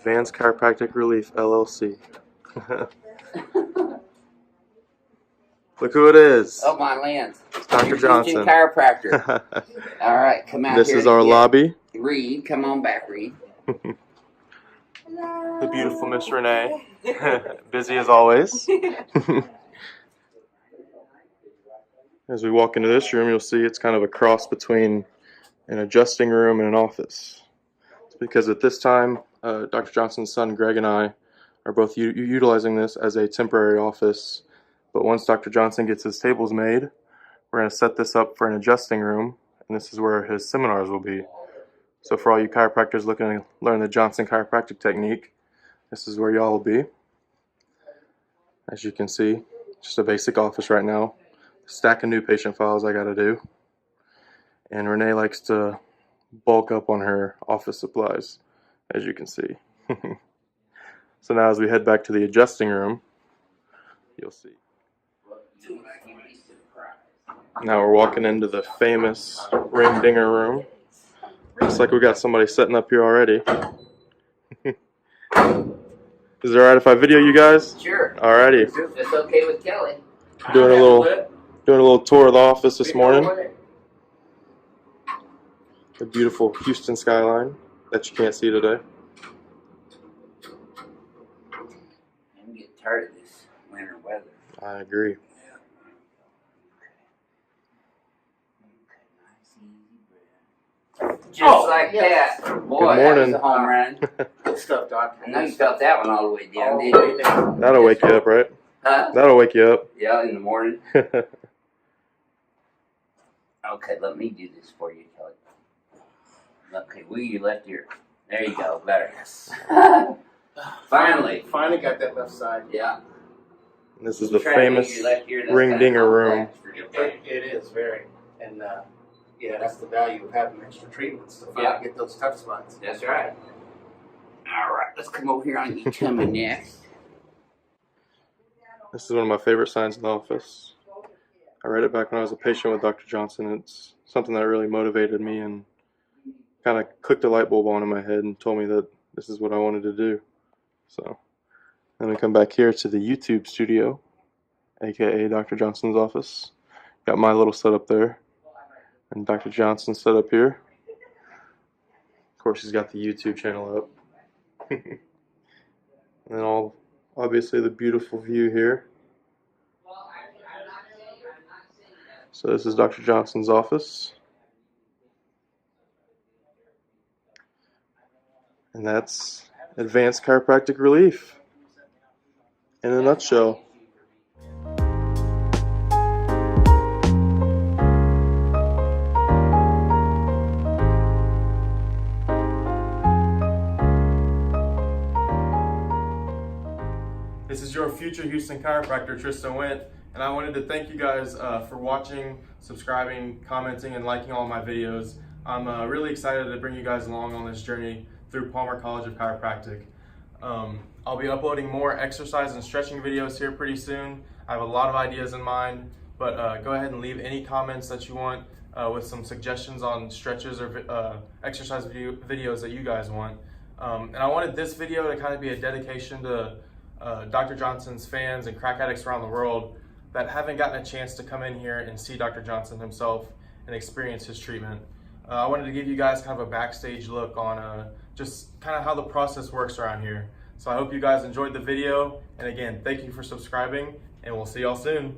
Advanced Chiropractic Relief, LLC. Look who it is. Oh, my lands. It's Dr. Your Johnson. Houston Chiropractor. All right, come out This here. Is our lobby. Reed, come on back, Reed. The beautiful Miss Renee. Busy as always. As we walk into this room, you'll see it's kind of a cross between an adjusting room and an office. It's because at this time, Dr. Johnson's son Greg and I are both utilizing this as a temporary office. But once Dr. Johnson gets his tables made, we're going to set this up for an adjusting room, and this is where his seminars will be. So for all you chiropractors looking to learn the Johnson Chiropractic Technique, this is where y'all will be. As you can see, just a basic office right now. Stack of new patient files I got to do. And Renee likes to bulk up on her office supplies, as you can see. So now as we head back to the adjusting room, you'll see. Now we're walking into the famous ring dinger room. Looks like we got somebody setting up here already. Is it alright if I video you guys? Sure. Alrighty. It's okay with Kelly. Doing a little tour of the office this morning. The beautiful Houston skyline that you can't see today. I'm getting tired of this winter weather. I agree. Just like that. Boy, Good morning. that was a home run. Good stuff, Doc. I know you felt that one all the way down, didn't you? That'll wake you up, right? Huh? That'll wake you up. Yeah, in the morning. Okay, let me do this for you, Kelly. Okay, wheel your left ear. There you go, better. Finally. Finally got that left side. Yeah. This is the Try to move famous your left ear, that's ring kinda dinger room. complex for your It brain. is very. And yeah, that's the value of having extra treatments to finally Yeah. get those tough spots. That's right. All right, let's come over here on your tummy next. This is one of my favorite signs in the office. I read it back when I was a patient with Dr. Johnson. It's something that really motivated me and kind of clicked a light bulb on in my head and told me that this is what I wanted to do. So then we come back here to the YouTube studio, aka Dr. Johnson's office. Got my little setup there, and Dr. Johnson's set up here. Of course, he's got the YouTube channel up. And then obviously the beautiful view here. So this is Dr. Johnson's office. And that's Advanced Chiropractic Relief in a nutshell. This is your future Houston chiropractor, Tristan Wendt, and I wanted to thank you guys for watching, subscribing, commenting, and liking all my videos. I'm really excited to bring you guys along on this journey through Palmer College of Chiropractic. I'll be uploading more exercise and stretching videos here pretty soon. I have a lot of ideas in mind, but go ahead and leave any comments that you want with some suggestions on stretches or exercise videos that you guys want. And I wanted this video to kind of be a dedication to Dr. Johnson's fans and crack addicts around the world that haven't gotten a chance to come in here and see Dr. Johnson himself and experience his treatment. I wanted to give you guys kind of a backstage look on just kind of how the process works around here. So I hope you guys enjoyed the video, and again, thank you for subscribing, and we'll see y'all soon.